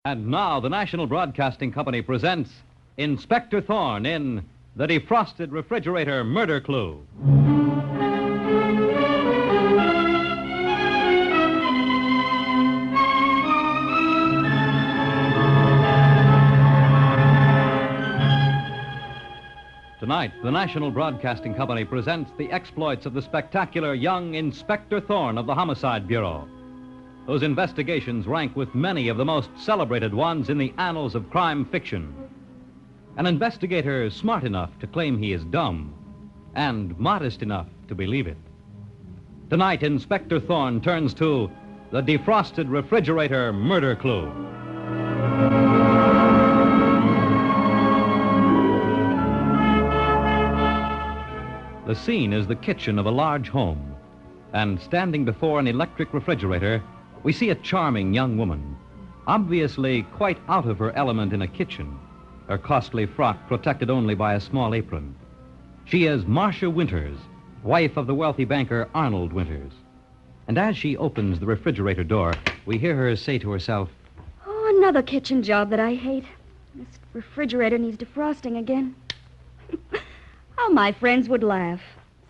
And now the National Broadcasting Company presents Inspector Thorne in The Defrosted Refrigerator Murder Clue. Tonight, the National Broadcasting Company presents the exploits of the spectacular young Inspector Thorne of the Homicide Bureau, whose investigations rank with many of the most celebrated ones in the annals of crime fiction. An investigator smart enough to claim he is dumb and modest enough to believe it. Tonight, Inspector Thorne turns to the Defrosted Refrigerator Murder Clue. The scene is the kitchen of a large home, and standing before an electric refrigerator, we see a charming young woman, obviously quite out of her element in a kitchen, her costly frock protected only by a small apron. She is Marcia Winters, wife of the wealthy banker Arnold Winters. And as she opens the refrigerator door, we hear her say to herself, "Oh, another kitchen job that I hate. This refrigerator needs defrosting again." How my friends would laugh,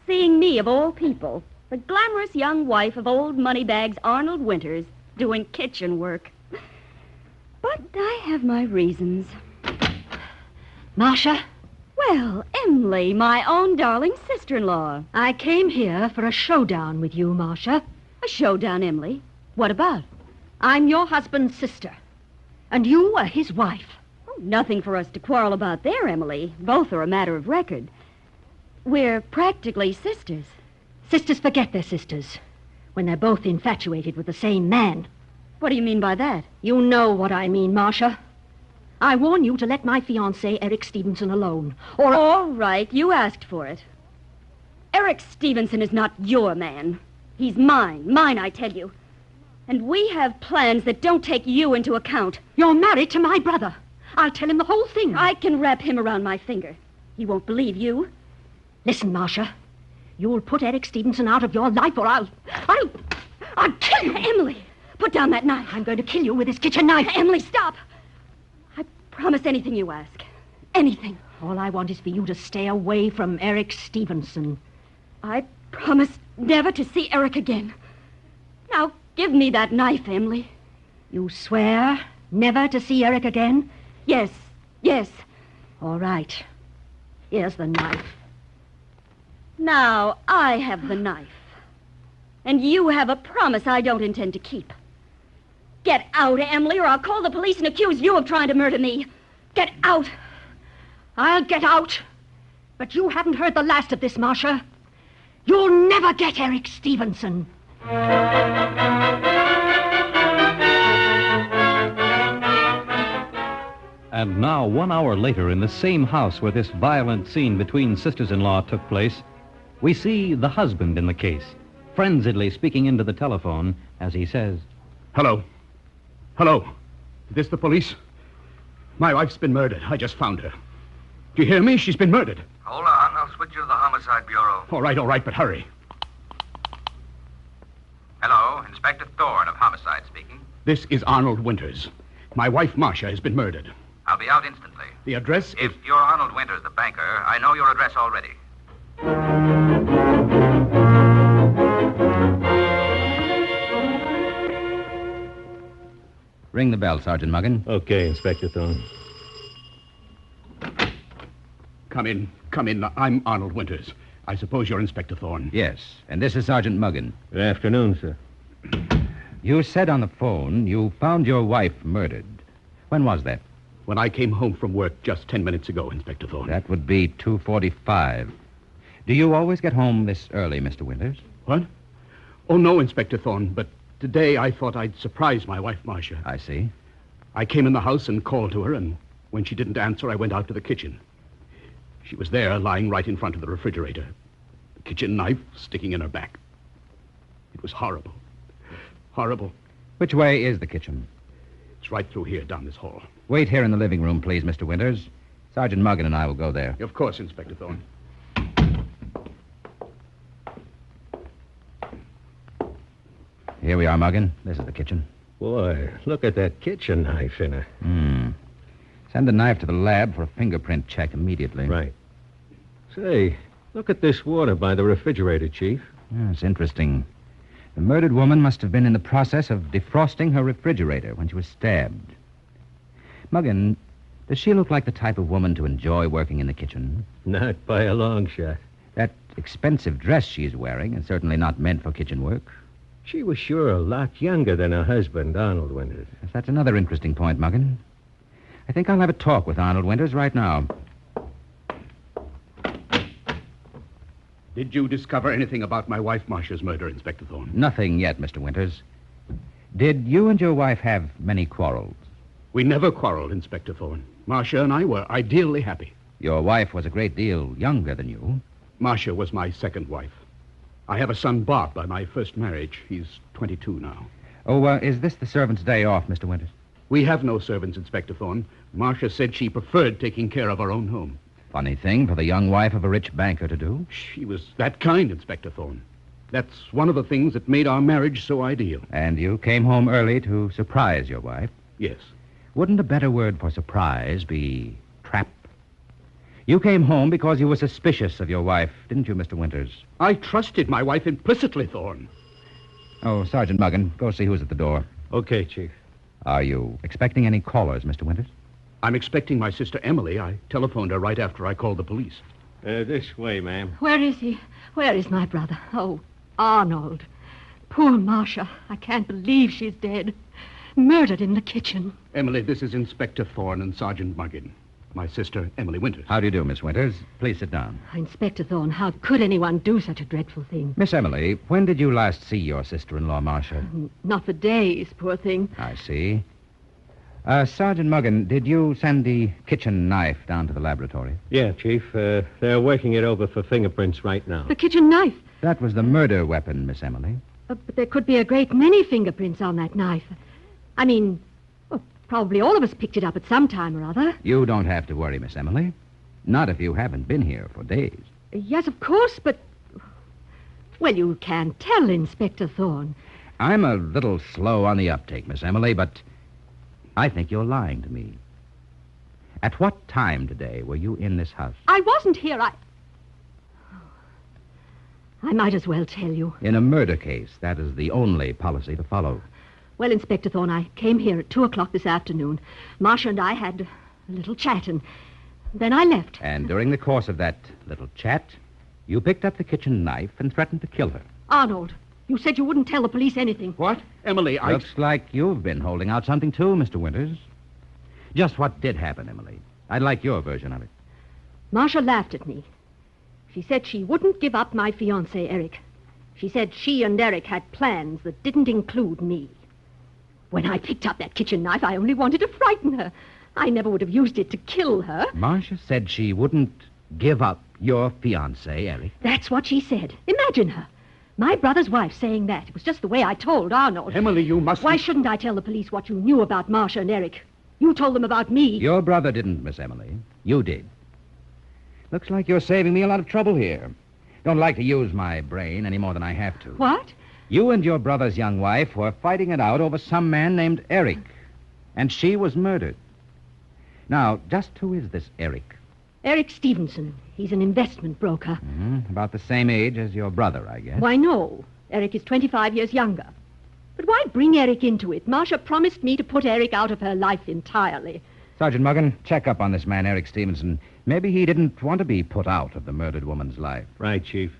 seeing me, of all people, the glamorous young wife of old moneybags Arnold Winters, doing kitchen work. But I have my reasons. Marcia? Well, Emily, my own darling sister-in-law. I came here for a showdown with you, Marcia. A showdown, Emily? What about? I'm your husband's sister, and you are his wife. Oh, nothing for us to quarrel about there, Emily. Both are a matter of record. We're practically sisters. Sisters forget they're sisters when they're both infatuated with the same man. What do you mean by that? You know what I mean, Marcia. I warn you to let my fiancé, Erich Stevenson, alone, or... All right, you asked for it. Erich Stevenson is not your man. He's mine. Mine, I tell you. And we have plans that don't take you into account. You're married to my brother. I'll tell him the whole thing. I can wrap him around my finger. He won't believe you. Listen, Marcia. You'll put Erich Stevenson out of your life, or I'll kill you. Emily, put down that knife. I'm going to kill you with this kitchen knife. Emily, stop. I promise anything you ask. Anything. All I want is for you to stay away from Erich Stevenson. I promise never to see Erich again. Now, give me that knife, Emily. You swear never to see Erich again? Yes, yes. All right. Here's the knife. Now, I have the knife. And you have a promise I don't intend to keep. Get out, Emily, or I'll call the police and accuse you of trying to murder me. Get out. I'll get out. But you haven't heard the last of this, Marcia. You'll never get Erich Stevenson. And now, 1 hour later, in the same house where this violent scene between sisters-in-law took place, we see the husband in the case, frenziedly speaking into the telephone as he says, Hello. Hello. Is this the police? My wife's been murdered. I just found her. Do you hear me? She's been murdered. Hold on. I'll switch you to the Homicide Bureau. All right, but hurry. Hello, Inspector Thorne of Homicide speaking. This is Arnold Winters. My wife, Marcia, has been murdered. I'll be out instantly. The address is... If you're Arnold Winters, the banker, I know your address already. Ring the bell, Sergeant Muggin. Okay, Inspector Thorne. Come in. I'm Arnold Winters. I suppose you're Inspector Thorne. Yes, and this is Sergeant Muggin. Good afternoon, sir. You said on the phone you found your wife murdered. When was that? When I came home from work just 10 minutes ago, Inspector Thorne. That would be 2:45. Do you always get home this early, Mr. Winters? What? Oh, no, Inspector Thorne, but today I thought I'd surprise my wife, Marcia. I see. I came in the house and called to her, and when she didn't answer, I went out to the kitchen. She was there, lying right in front of the refrigerator, the kitchen knife sticking in her back. It was horrible. Horrible. Which way is the kitchen? It's right through here, down this hall. Wait here in the living room, please, Mr. Winters. Sergeant Muggin and I will go there. Of course, Inspector Thorne. Here we are, Muggin. This is the kitchen. Boy, look at that kitchen knife in her. Send the knife to the lab for a fingerprint check immediately. Right. Say, look at this water by the refrigerator, Chief. It's interesting. The murdered woman must have been in the process of defrosting her refrigerator when she was stabbed. Muggin, does she look like the type of woman to enjoy working in the kitchen? Not by a long shot. That expensive dress she's wearing is certainly not meant for kitchen work. She was sure a lot younger than her husband, Arnold Winters. Yes, that's another interesting point, Muggin. I think I'll have a talk with Arnold Winters right now. Did you discover anything about my wife Marcia's murder, Inspector Thorne? Nothing yet, Mr. Winters. Did you and your wife have many quarrels? We never quarreled, Inspector Thorne. Marcia and I were ideally happy. Your wife was a great deal younger than you. Marcia was my second wife. I have a son, Bob, by my first marriage. He's 22 now. Oh, is this the servant's day off, Mr. Winters? We have no servants, Inspector Thorne. Marcia said she preferred taking care of our own home. Funny thing for the young wife of a rich banker to do. She was that kind, Inspector Thorne. That's one of the things that made our marriage so ideal. And you came home early to surprise your wife? Yes. Wouldn't a better word for surprise be trap? You came home because you were suspicious of your wife, didn't you, Mr. Winters? I trusted my wife implicitly, Thorne. Oh, Sergeant Muggin, go see who's at the door. Okay, Chief. Are you expecting any callers, Mr. Winters? I'm expecting my sister Emily. I telephoned her right after I called the police. This way, ma'am. Where is he? Where is my brother? Oh, Arnold. Poor Marcia. I can't believe she's dead. Murdered in the kitchen. Emily, this is Inspector Thorne and Sergeant Muggin. My sister, Emily Winters. How do you do, Miss Winters? Please sit down. Inspector Thorne, how could anyone do such a dreadful thing? Miss Emily, when did you last see your sister-in-law, Marcia? Not for days, poor thing. I see. Sergeant Muggin, did you send the kitchen knife down to the laboratory? Yeah, Chief. They're working it over for fingerprints right now. The kitchen knife. That was the murder weapon, Miss Emily. But there could be a great many fingerprints on that knife. I mean, well, probably all of us picked it up at some time or other. You don't have to worry, Miss Emily. Not if you haven't been here for days. Yes, of course, but... Well, you can't tell, Inspector Thorne. I'm a little slow on the uptake, Miss Emily, but I think you're lying to me. At what time today were you in this house? I wasn't here. I might as well tell you. In a murder case, that is the only policy to follow. Well, Inspector Thorne, I came here at 2 o'clock this afternoon. Marcia and I had a little chat, and then I left. And during the course of that little chat, you picked up the kitchen knife and threatened to kill her. Arnold, you said you wouldn't tell the police anything. What? Emily, Looks like you've been holding out something, too, Mr. Winters. Just what did happen, Emily? I'd like your version of it. Marcia laughed at me. She said she wouldn't give up my fiancé, Eric. She said she and Eric had plans that didn't include me. When I picked up that kitchen knife, I only wanted to frighten her. I never would have used it to kill her. Marcia said she wouldn't give up your fiancé, Eric. That's what she said. Imagine her. My brother's wife saying that. It was just the way I told Arnold. Emily, you must... Why shouldn't I tell the police what you knew about Marcia and Eric? You told them about me. Your brother didn't, Miss Emily. You did. Looks like you're saving me a lot of trouble here. Don't like to use my brain any more than I have to. What? You and your brother's young wife were fighting it out over some man named Eric, and she was murdered. Now, just who is this Eric? Eric Stevenson. He's an investment broker. About the same age as your brother, I guess. Why, no. Eric is 25 years younger. But why bring Eric into it? Marcia promised me to put Eric out of her life entirely. Sergeant Muggin, check up on this man, Eric Stevenson. Maybe he didn't want to be put out of the murdered woman's life. Right, Chief.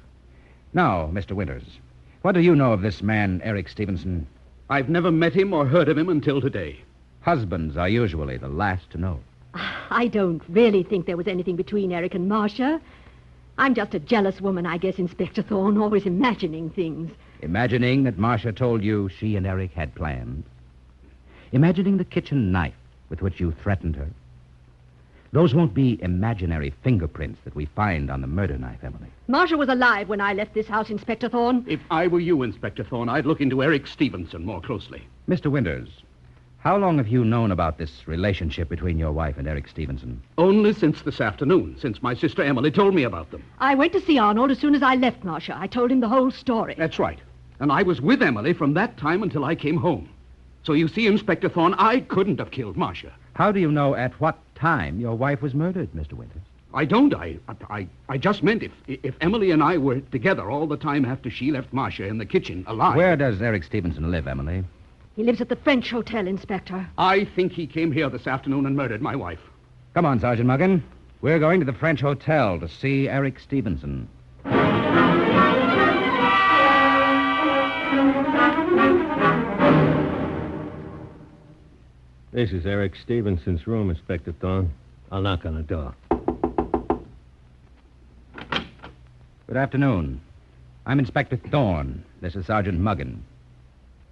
Now, Mr. Winters, what do you know of this man, Eric Stevenson? I've never met him or heard of him until today. Husbands are usually the last to know. I don't really think there was anything between Eric and Marcia. I'm just a jealous woman, I guess, Inspector Thorne, always imagining things. Imagining that Marcia told you she and Eric had planned. Imagining the kitchen knife with which you threatened her. Those won't be imaginary fingerprints that we find on the murder knife, Emily. Marcia was alive when I left this house, Inspector Thorne. If I were you, Inspector Thorne, I'd look into Eric Stevenson more closely. Mr. Winters, how long have you known about this relationship between your wife and Eric Stevenson? Only since this afternoon, since my sister Emily told me about them. I went to see Arnold as soon as I left Marcia. I told him the whole story. That's right. And I was with Emily from that time until I came home. So you see, Inspector Thorne, I couldn't have killed Marcia. How do you know at what time your wife was murdered, Mr. Winters? I don't. I just meant if Emily and I were together all the time after she left Marcia in the kitchen alive. Where does Eric Stevenson live, Emily? He lives at the French Hotel, Inspector. I think he came here this afternoon and murdered my wife. Come on, Sergeant Muggin. We're going to the French Hotel to see Eric Stevenson. This is Eric Stevenson's room, Inspector Thorne. I'll knock on the door. Good afternoon. I'm Inspector Thorne. This is Sergeant Muggin.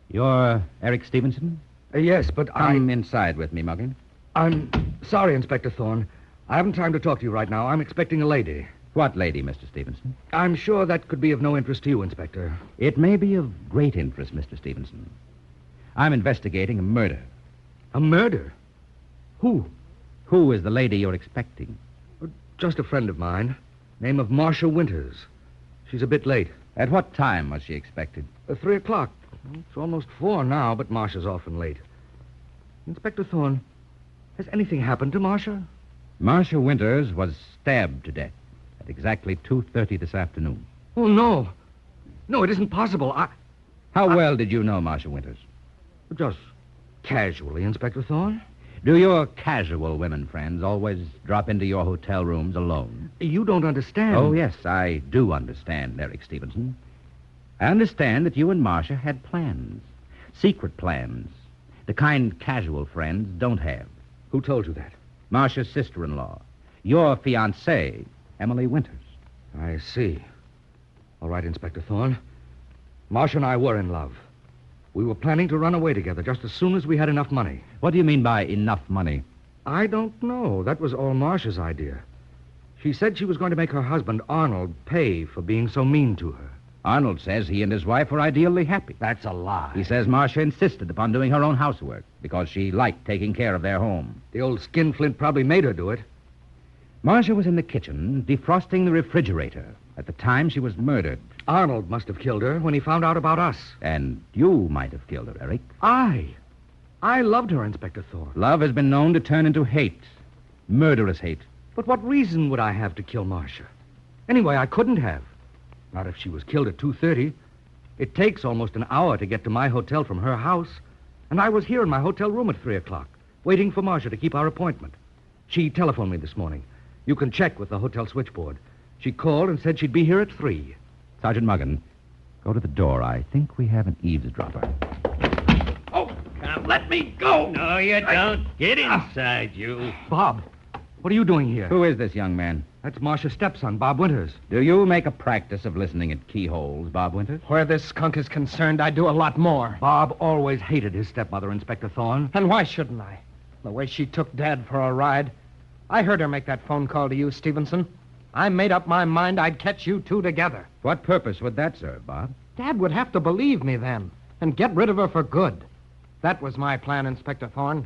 You're Eric Stevenson? Yes, but Come inside with me, Muggin. I'm sorry, Inspector Thorne. I haven't time to talk to you right now. I'm expecting a lady. What lady, Mr. Stevenson? I'm sure that could be of no interest to you, Inspector. It may be of great interest, Mr. Stevenson. I'm investigating a murder. A murder? Who? Who is the lady you're expecting? Just a friend of mine. Name of Marcia Winters. She's a bit late. At what time was she expected? 3 o'clock. It's almost 4 now, but Marcia's often late. Inspector Thorne, has anything happened to Marcia? Marcia Winters was stabbed to death at exactly 2:30 this afternoon. Oh, no. No, it isn't possible. How well did you know Marcia Winters? Just casually, Inspector Thorne. Do your casual women friends always drop into your hotel rooms alone? You don't understand. Oh, yes, I do understand, Eric Stevenson. I understand that you and Marcia had plans. Secret plans. The kind casual friends don't have. Who told you that? Marcia's sister-in-law. Your fiancée, Emily Winters. I see. All right, Inspector Thorne. Marcia and I were in love. We were planning to run away together just as soon as we had enough money. What do you mean by enough money? I don't know. That was all Marcia's idea. She said she was going to make her husband, Arnold, pay for being so mean to her. Arnold says he and his wife were ideally happy. That's a lie. He says Marcia insisted upon doing her own housework because she liked taking care of their home. The old skinflint probably made her do it. Marcia was in the kitchen defrosting the refrigerator at the time she was murdered. Arnold must have killed her when he found out about us. And you might have killed her, Eric. I loved her, Inspector Thorne. Love has been known to turn into hate. Murderous hate. But what reason would I have to kill Marcia? Anyway, I couldn't have. Not if she was killed at 2:30. It takes almost an hour to get to my hotel from her house. And I was here in my hotel room at 3 o'clock, waiting for Marcia to keep our appointment. She telephoned me this morning. You can check with the hotel switchboard. She called and said she'd be here at 3. Sergeant Muggin, go to the door. I think we have an eavesdropper. Oh, Come, let me go. No, you don't. Get inside, you. Bob, what are you doing here? Who is this young man? That's Marcia's stepson, Bob Winters. Do you make a practice of listening at keyholes, Bob Winters? Where this skunk is concerned, I do a lot more. Bob always hated his stepmother, Inspector Thorne. And why shouldn't I? The way she took Dad for a ride. I heard her make that phone call to you, Stevenson. I made up my mind I'd catch you two together. What purpose would that serve, Bob? Dad would have to believe me then and get rid of her for good. That was my plan, Inspector Thorne.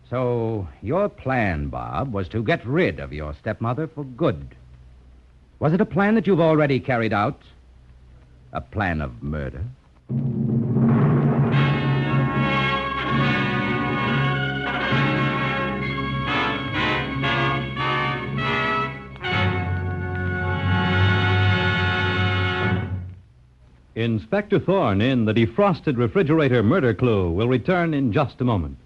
So your plan, Bob, was to get rid of your stepmother for good. Was it a plan that you've already carried out? A plan of murder? Inspector Thorne in The Defrosted Refrigerator Murder Clue will return in just a moment.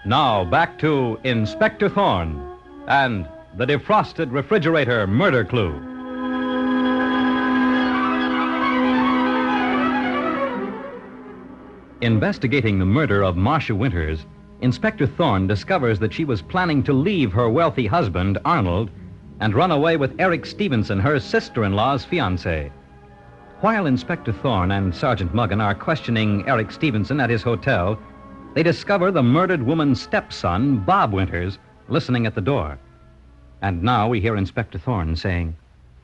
Now, back to Inspector Thorne and The Defrosted Refrigerator Murder Clue. Investigating the murder of Marcia Winters, Inspector Thorne discovers that she was planning to leave her wealthy husband, Arnold, and run away with Eric Stevenson, her sister-in-law's fiancé. While Inspector Thorne and Sergeant Muggin are questioning Eric Stevenson at his hotel, they discover the murdered woman's stepson, Bob Winters, listening at the door. And now we hear Inspector Thorne saying,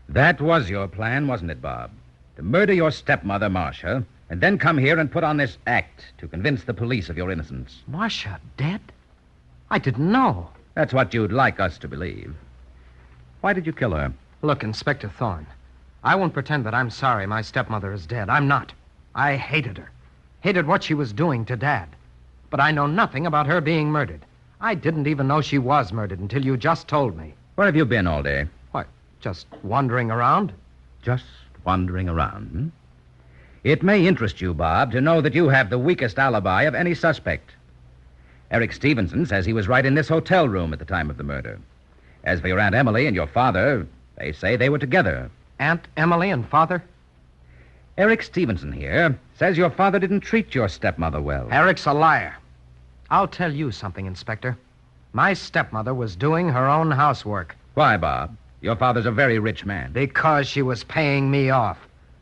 That was your plan, wasn't it, Bob? To murder your stepmother, Marcia, and then come here and put on this act to convince the police of your innocence. Marcia dead? I didn't know. That's what you'd like us to believe. Why did you kill her? Look, Inspector Thorne, I won't pretend that I'm sorry my stepmother is dead. I'm not. I hated her. hated what she was doing to Dad. But I know nothing about her being murdered. I didn't even know she was murdered until you just told me. Where have you been all day? What, just wandering around? Just wandering around, hmm? It may interest you, Bob, to know that you have the weakest alibi of any suspect. Erich Stevenson says he was right in this hotel room at the time of the murder. As for your Aunt Emily and your father, they say they were together. Aunt Emily and Father? Erich Stevenson here says your father didn't treat your stepmother well. Eric's a liar. I'll tell you something, Inspector. My stepmother was doing her own housework. Why, Bob? Your father's a very rich man. Because she was paying me off.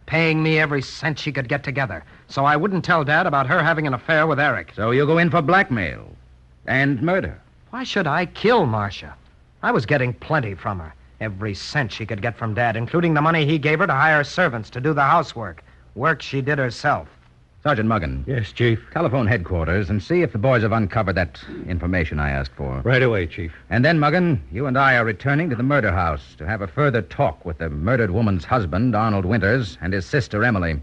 Paying me every cent she could get together. So I wouldn't tell Dad about her having an affair with Eric. So you'll go in for blackmail and murder. Why should I kill Marcia? I was getting plenty from her. Every cent she could get from Dad, including the money he gave her to hire servants to do the housework. Work she did herself. Sergeant Muggin. Yes, Chief. Telephone headquarters and see if the boys have uncovered that information I asked for. Right away, Chief. And then, Muggin, you and I are returning to the murder house to have a further talk with the murdered woman's husband, Arnold Winters, and his sister, Emily.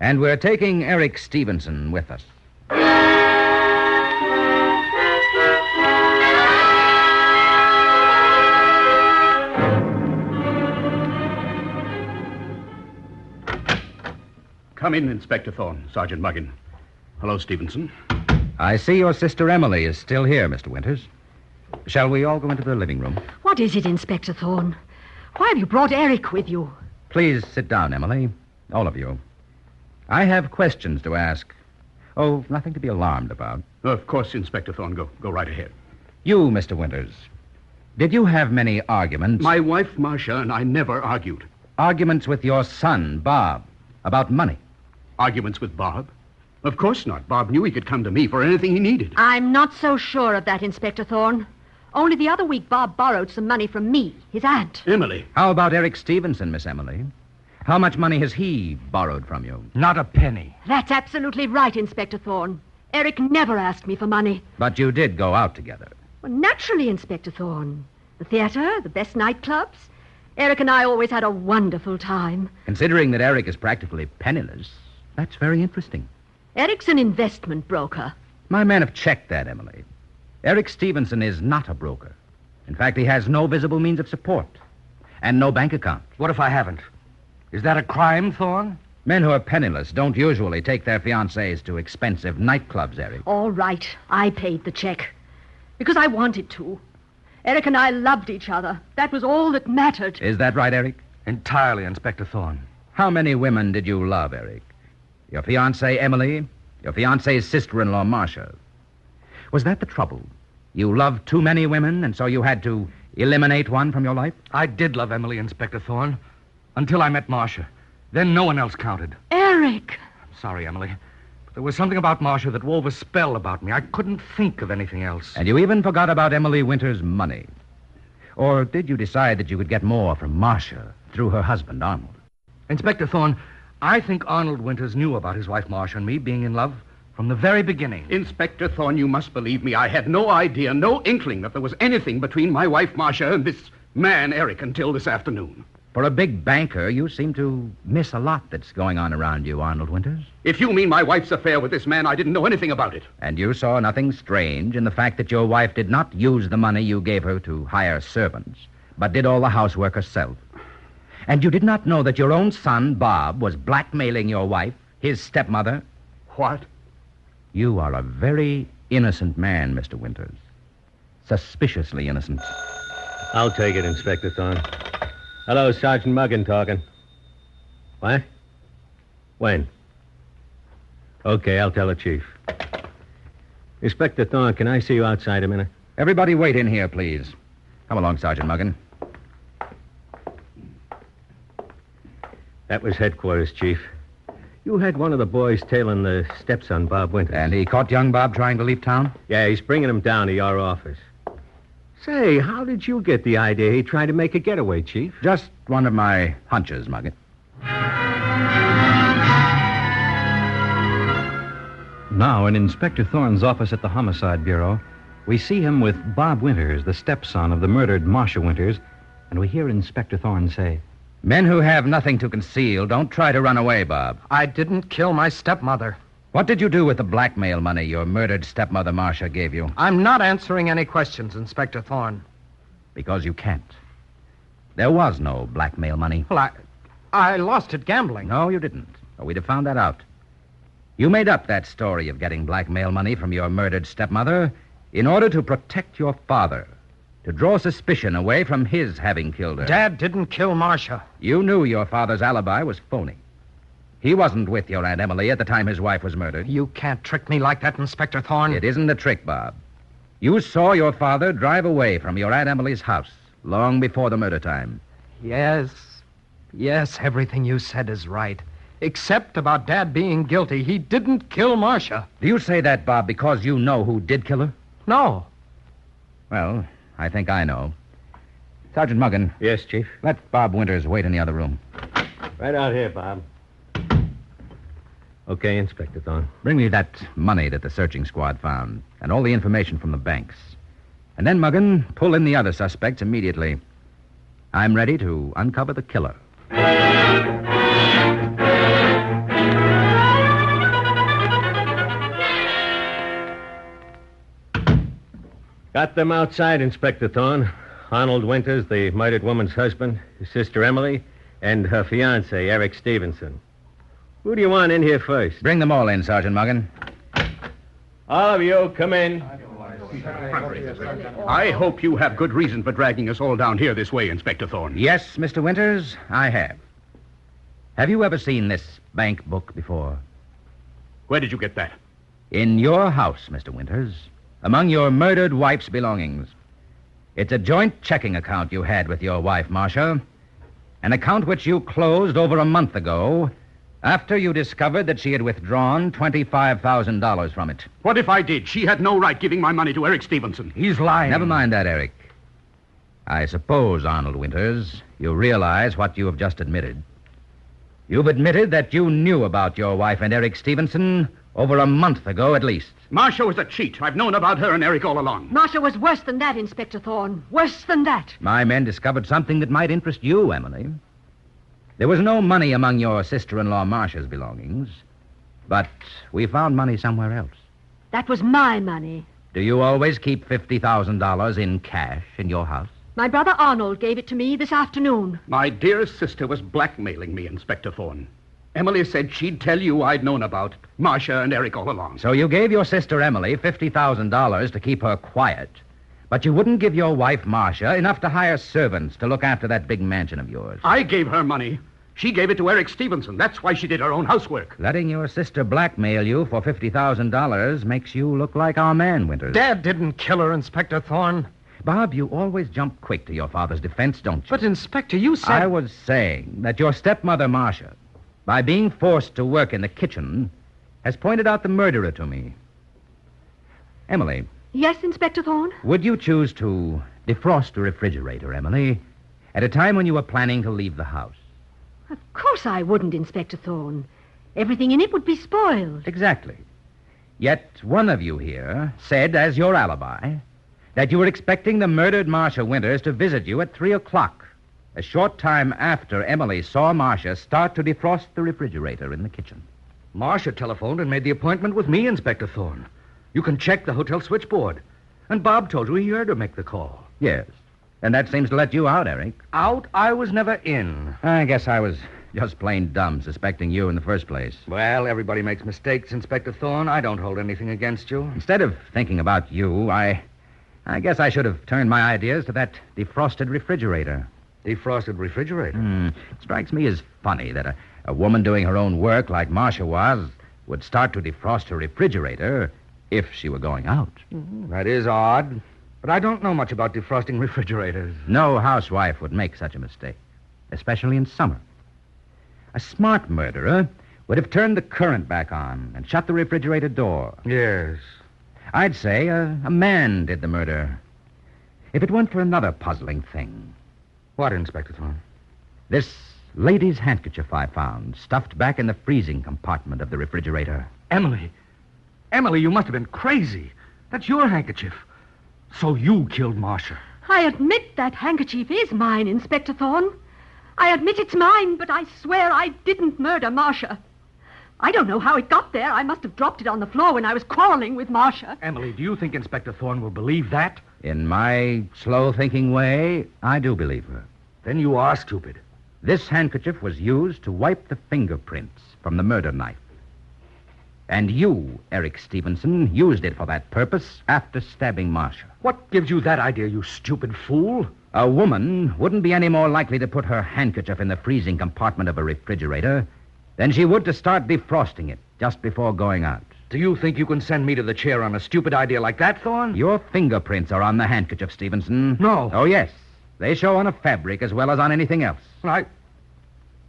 And we're taking Erich Stevenson with us. Come in, Inspector Thorne, Sergeant Muggin. Hello, Stevenson. I see your sister Emily is still here, Mr. Winters. Shall we all go into the living room? What is it, Inspector Thorne? Why have you brought Eric with you? Please sit down, Emily. All of you. I have questions to ask. Oh, nothing to be alarmed about. Of course, Inspector Thorne. Go right ahead. You, Mr. Winters. Did you have many arguments? My wife, Marcia, and I never argued. Arguments with your son, Bob, about money? Arguments with Bob? Of course not. Bob knew he could come to me for anything he needed. I'm not so sure of that, Inspector Thorne. Only the other week, Bob borrowed some money from me, his aunt. Emily. How about Erich Stevenson, Miss Emily? How much money has he borrowed from you? Not a penny. That's absolutely right, Inspector Thorne. Eric never asked me for money. But you did go out together. Well, naturally, Inspector Thorne. The theater, the best nightclubs. Eric and I always had a wonderful time. Considering that Eric is practically penniless, that's very interesting. Eric's an investment broker. My men have checked that, Emily. Erich Stevenson is not a broker. In fact, he has no visible means of support and no bank account. What if I haven't? Is that a crime, Thorne? Men who are penniless don't usually take their fiancées to expensive nightclubs, Eric. All right, I paid the check. Because I wanted to. Eric and I loved each other. That was all that mattered. Is that right, Eric? Entirely, Inspector Thorne. How many women did you love, Eric? Your fiancée, Emily? Your fiancée's sister-in-law, Marcia? Was that the trouble? You loved too many women, and so you had to eliminate one from your life? I did love Emily, Inspector Thorne, until I met Marcia. Then no one else counted. Eric! I'm sorry, Emily. But there was something about Marcia that wove a spell about me. I couldn't think of anything else. And you even forgot about Emily Winters' money. Or did you decide that you could get more from Marcia through her husband, Arnold? Inspector Thorne, I think Arnold Winters knew about his wife Marcia and me being in love from the very beginning. Inspector Thorne, you must believe me. I had no idea, no inkling that there was anything between my wife, Marcia, and this man, Eric, until this afternoon. For a big banker, you seem to miss a lot that's going on around you, Arnold Winters. If you mean my wife's affair with this man, I didn't know anything about it. And you saw nothing strange in the fact that your wife did not use the money you gave her to hire servants, but did all the housework herself. And you did not know that your own son, Bob, was blackmailing your wife, his stepmother. What? You are a very innocent man, Mr. Winters. Suspiciously innocent. I'll take it, Inspector Thorne. Hello, Sergeant Muggin talking. What? When? Okay, I'll tell the chief. Inspector Thorne, can I see you outside a minute? Everybody wait in here, please. Come along, Sergeant Muggin. That was headquarters, Chief. You had one of the boys tailing the stepson, Bob Winters. And he caught young Bob trying to leave town? Yeah, he's bringing him down to your office. Say, how did you get the idea he tried to make a getaway, Chief? Just one of my hunches, Muggin. Now, in Inspector Thorne's office at the Homicide Bureau, we see him with Bob Winters, the stepson of the murdered Marcia Winters, and we hear Inspector Thorne say, Men who have nothing to conceal don't try to run away, Bob. I didn't kill my stepmother. What did you do with the blackmail money your murdered stepmother, Marcia, gave you? I'm not answering any questions, Inspector Thorne. Because you can't. There was no blackmail money. Well, I lost it gambling. No, you didn't. Or we'd have found that out. You made up that story of getting blackmail money from your murdered stepmother in order to protect your father, to draw suspicion away from his having killed her. Dad didn't kill Marcia. You knew your father's alibi was phony. He wasn't with your Aunt Emily at the time his wife was murdered. You can't trick me like that, Inspector Thorne. It isn't a trick, Bob. You saw your father drive away from your Aunt Emily's house long before the murder time. Yes, everything you said is right. Except about Dad being guilty. He didn't kill Marcia. Do you say that, Bob, because you know who did kill her? No. Well, I think I know. Sergeant Muggen. Yes, Chief. Let Bob Winters wait in the other room. Right out here, Bob. Okay, Inspector Thorne. Bring me that money that the searching squad found, and all the information from the banks. And then, Muggen, pull in the other suspects immediately. I'm ready to uncover the killer. Got them outside, Inspector Thorne. Arnold Winters, the murdered woman's husband, his sister Emily, and her fiancé, Erich Stevenson. Who do you want in here first? Bring them all in, Sergeant Muggen. All of you, come in. I hope you have good reason for dragging us all down here this way, Inspector Thorne. Yes, Mr. Winters, I have. Have you ever seen this bank book before? Where did you get that? In your house, Mr. Winters, among your murdered wife's belongings. It's a joint checking account you had with your wife, Marcia. An account which you closed over a month ago after you discovered that she had withdrawn $25,000 from it. What if I did? She had no right giving my money to Erich Stevenson. He's lying. Never mind that, Eric. I suppose, Arnold Winters, you realize what you have just admitted. You've admitted that you knew about your wife and Erich Stevenson over a month ago at least. Marcia was a cheat. I've known about her and Eric all along. Marcia was worse than that, Inspector Thorne. Worse than that. My men discovered something that might interest you, Emily. There was no money among your sister-in-law Marcia's belongings, but we found money somewhere else. That was my money. Do you always keep $50,000 in cash in your house? My brother Arnold gave it to me this afternoon. My dearest sister was blackmailing me, Inspector Thorne. Emily said she'd tell you I'd known about Marcia and Eric all along. So you gave your sister Emily $50,000 to keep her quiet, but you wouldn't give your wife Marcia enough to hire servants to look after that big mansion of yours. I gave her money. She gave it to Erich Stevenson. That's why she did her own housework. Letting your sister blackmail you for $50,000 makes you look like our man, Winters. Dad didn't kill her, Inspector Thorne. Bob, you always jump quick to your father's defense, don't you? But, Inspector, you said... I was saying that your stepmother, Marcia, by being forced to work in the kitchen, has pointed out the murderer to me. Emily. Yes, Inspector Thorne? Would you choose to defrost the refrigerator, Emily, at a time when you were planning to leave the house? Of course I wouldn't, Inspector Thorne. Everything in it would be spoiled. Exactly. Yet one of you here said, as your alibi, that you were expecting the murdered Marcia Winters to visit you at 3 o'clock, a short time after Emily saw Marcia start to defrost the refrigerator in the kitchen. Marcia telephoned and made the appointment with me, Inspector Thorne. You can check the hotel switchboard. And Bob told you he heard her make the call. Yes. And that seems to let you out, Eric. Out? I was never in. I guess I was just plain dumb, suspecting you in the first place. Well, everybody makes mistakes, Inspector Thorne. I don't hold anything against you. Instead of thinking about you, I guess I should have turned my ideas to that defrosted refrigerator. Defrosted refrigerator? It strikes me as funny that a woman doing her own work like Marcia was would start to defrost her refrigerator if she were going out. That is odd. But I don't know much about defrosting refrigerators. No housewife would make such a mistake, especially in summer. A smart murderer would have turned the current back on and shut the refrigerator door. Yes. I'd say a man did the murder. If it weren't for another puzzling thing. What, Inspector Thorne? This lady's handkerchief I found, stuffed back in the freezing compartment of the refrigerator. Emily, you must have been crazy. That's your handkerchief. So you killed Marcia. I admit that handkerchief is mine, Inspector Thorne. I admit it's mine, but I swear I didn't murder Marcia. I don't know how it got there. I must have dropped it on the floor when I was quarreling with Marcia. Emily, do you think Inspector Thorne will believe that? In my slow-thinking way, I do believe her. Then you are stupid. This handkerchief was used to wipe the fingerprints from the murder knife. And you, Eric Stevenson, used it for that purpose after stabbing Marcia. What gives you that idea, you stupid fool? A woman wouldn't be any more likely to put her handkerchief in the freezing compartment of a refrigerator than she would to start defrosting it just before going out. Do you think you can send me to the chair on a stupid idea like that, Thorne? Your fingerprints are on the handkerchief, Stevenson. No. Oh, yes. They show on a fabric as well as on anything else. I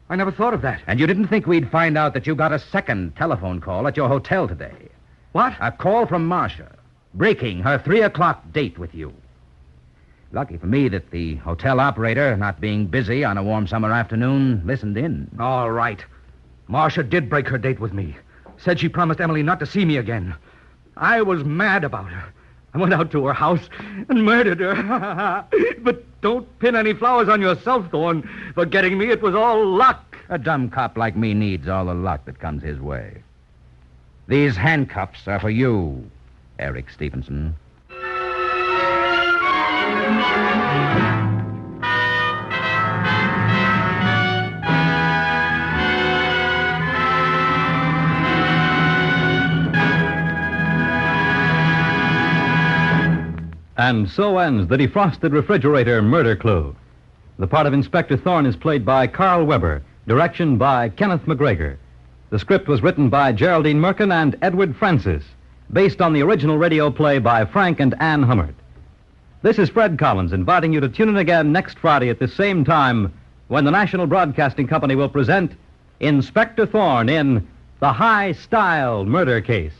never thought of that. And you didn't think we'd find out that you got a second telephone call at your hotel today. What? A call from Marcia, breaking her 3 o'clock date with you. Lucky for me that the hotel operator, not being busy on a warm summer afternoon, listened in. All right. Marcia did break her date with me. Said she promised Emily not to see me again. I was mad about her. I went out to her house and murdered her. But don't pin any flowers on yourself, Thorne. For getting me, it was all luck. A dumb cop like me needs all the luck that comes his way. These handcuffs are for you, Eric Stevenson. And so ends the Defrosted Refrigerator murder clue. The part of Inspector Thorne is played by Karl Webber, direction by Kenneth McGregor. The script was written by Geraldine Merkin and Edward Francis, based on the original radio play by Frank and Ann Hummert. This is Fred Collins inviting you to tune in again next Friday at the same time when the National Broadcasting Company will present Inspector Thorne in The High Style Murder Case.